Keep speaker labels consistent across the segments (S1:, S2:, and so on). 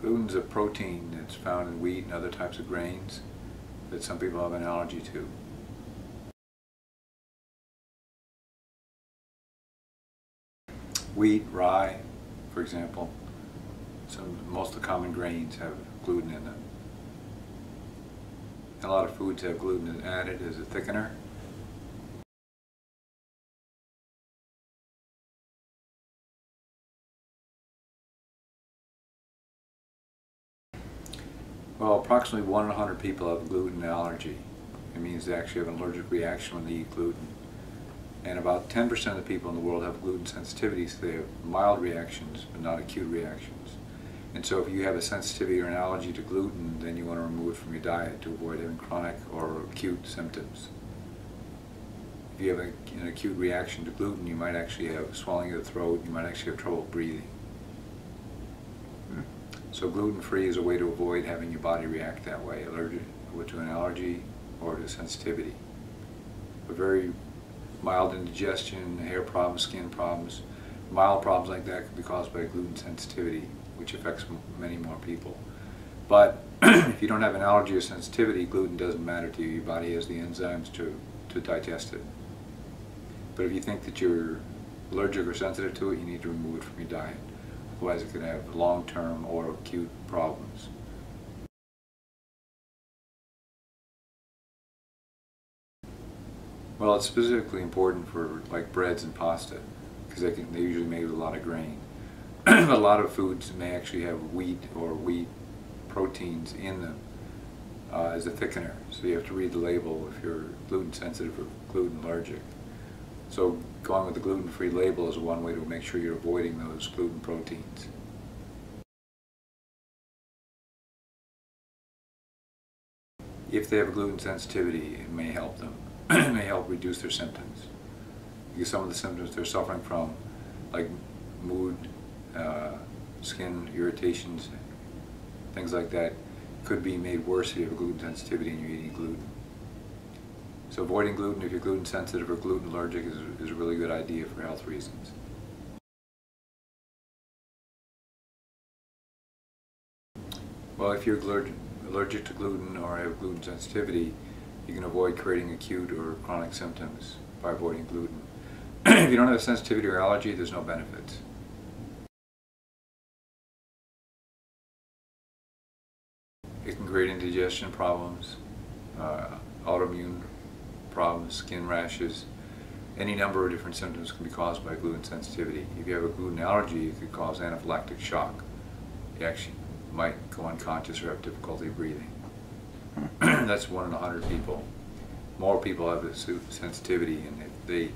S1: Gluten is a protein that's found in wheat and other types of grains that some people have an allergy to. Wheat, rye, for example, most of the common grains have gluten in them. A lot of foods have gluten added as a thickener. Well, approximately 1 in 100 people have a gluten allergy. It means they actually have an allergic reaction when they eat gluten. And about 10% of the people in the world have gluten sensitivity, so they have mild reactions, but not acute reactions. And so if you have a sensitivity or an allergy to gluten, then you want to remove it from your diet to avoid having chronic or acute symptoms. If you have an acute reaction to gluten, you might actually have swelling of the throat, you might actually have trouble breathing. So gluten-free is a way to avoid having your body react that way, allergic to an allergy or to sensitivity. A very mild indigestion, hair problems, skin problems, mild problems like that could be caused by gluten sensitivity, which affects many more people. But if you don't have an allergy or sensitivity, gluten doesn't matter to you. Your body has the enzymes to digest it. But if you think that you're allergic or sensitive to it, you need to remove it from your diet. Otherwise it could have long-term or acute problems. Well, it's specifically important for like breads and pasta because they're usually made with a lot of grain. But a lot of foods may actually have wheat or wheat proteins in them as a thickener. So you have to read the label if you're gluten sensitive or gluten allergic. So going with the gluten-free label is one way to make sure you're avoiding those gluten proteins. If they have a gluten sensitivity, it may help them. It may help reduce their symptoms. Because some of the symptoms they're suffering from, like mood, skin irritations, things like that, could be made worse if you have a gluten sensitivity and you're eating gluten. So avoiding gluten if you're gluten sensitive or gluten allergic is a really good idea for health reasons. Well, if you're allergic to gluten or have gluten sensitivity, you can avoid creating acute or chronic symptoms by avoiding gluten. If you don't have a sensitivity or allergy, there's no benefits. It can create indigestion problems, autoimmune problems, skin rashes. Any number of different symptoms can be caused by gluten sensitivity. If you have a gluten allergy, it could cause anaphylactic shock. You actually might go unconscious or have difficulty breathing. That's 1 in 100 people. More people have a sensitivity, and if they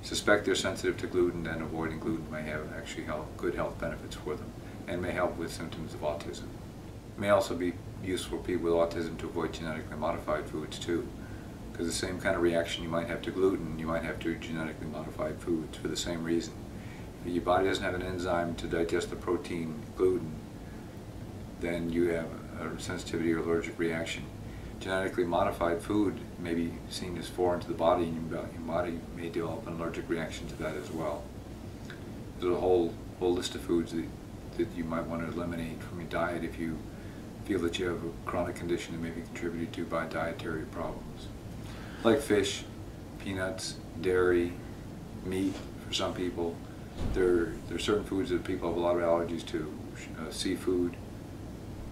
S1: suspect they're sensitive to gluten, then avoiding gluten may have actually good health benefits for them and may help with symptoms of autism. It may also be useful for people with autism to avoid genetically modified foods too, because the same kind of reaction you might have to gluten, you might have to genetically modified foods for the same reason. If your body doesn't have an enzyme to digest the protein gluten, then you have a sensitivity or allergic reaction. Genetically modified food may be seen as foreign to the body, and your body may develop an allergic reaction to that as well. There's a whole list of foods that you might want to eliminate from your diet if you feel that you have a chronic condition that may be contributed to by dietary problems. Like fish, peanuts, dairy, meat for some people. There are certain foods that people have a lot of allergies to, seafood.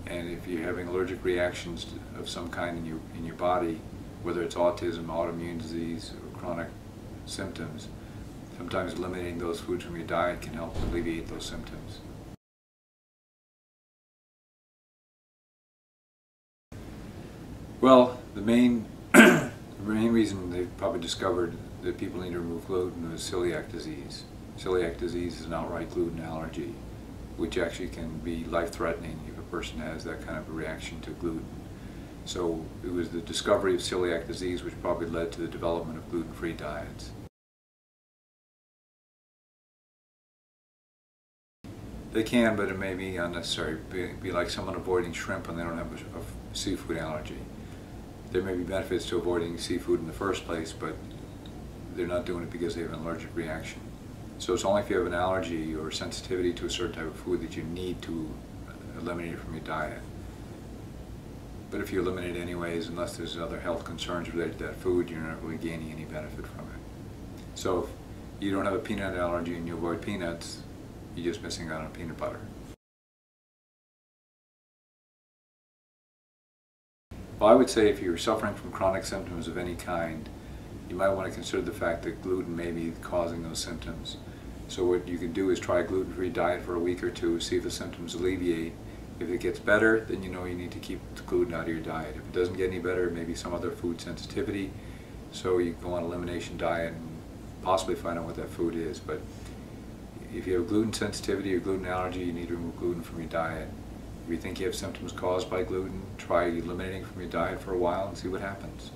S1: And if you're having allergic reactions of some kind in your body, whether it's autism, autoimmune disease, or chronic symptoms, sometimes eliminating those foods from your diet can help alleviate those symptoms. Well, the main reason they've probably discovered that people need to remove gluten is celiac disease. Celiac disease is an outright gluten allergy, which actually can be life-threatening if a person has that kind of a reaction to gluten. So it was the discovery of celiac disease which probably led to the development of gluten-free diets. They can, but it may be unnecessary. Be like someone avoiding shrimp when they don't have a seafood allergy. There may be benefits to avoiding seafood in the first place, but they're not doing it because they have an allergic reaction. So it's only if you have an allergy or sensitivity to a certain type of food that you need to eliminate it from your diet. But if you eliminate it anyways, unless there's other health concerns related to that food, you're not really gaining any benefit from it. So if you don't have a peanut allergy and you avoid peanuts, you're just missing out on peanut butter. Well, I would say if you're suffering from chronic symptoms of any kind, you might want to consider the fact that gluten may be causing those symptoms. So what you can do is try a gluten-free diet for a week or two, see if the symptoms alleviate. If it gets better, then you know you need to keep the gluten out of your diet. If it doesn't get any better, maybe some other food sensitivity. So you go on an elimination diet and possibly find out what that food is. But if you have gluten sensitivity or gluten allergy, you need to remove gluten from your diet. If you think you have symptoms caused by gluten, try eliminating from your diet for a while and see what happens.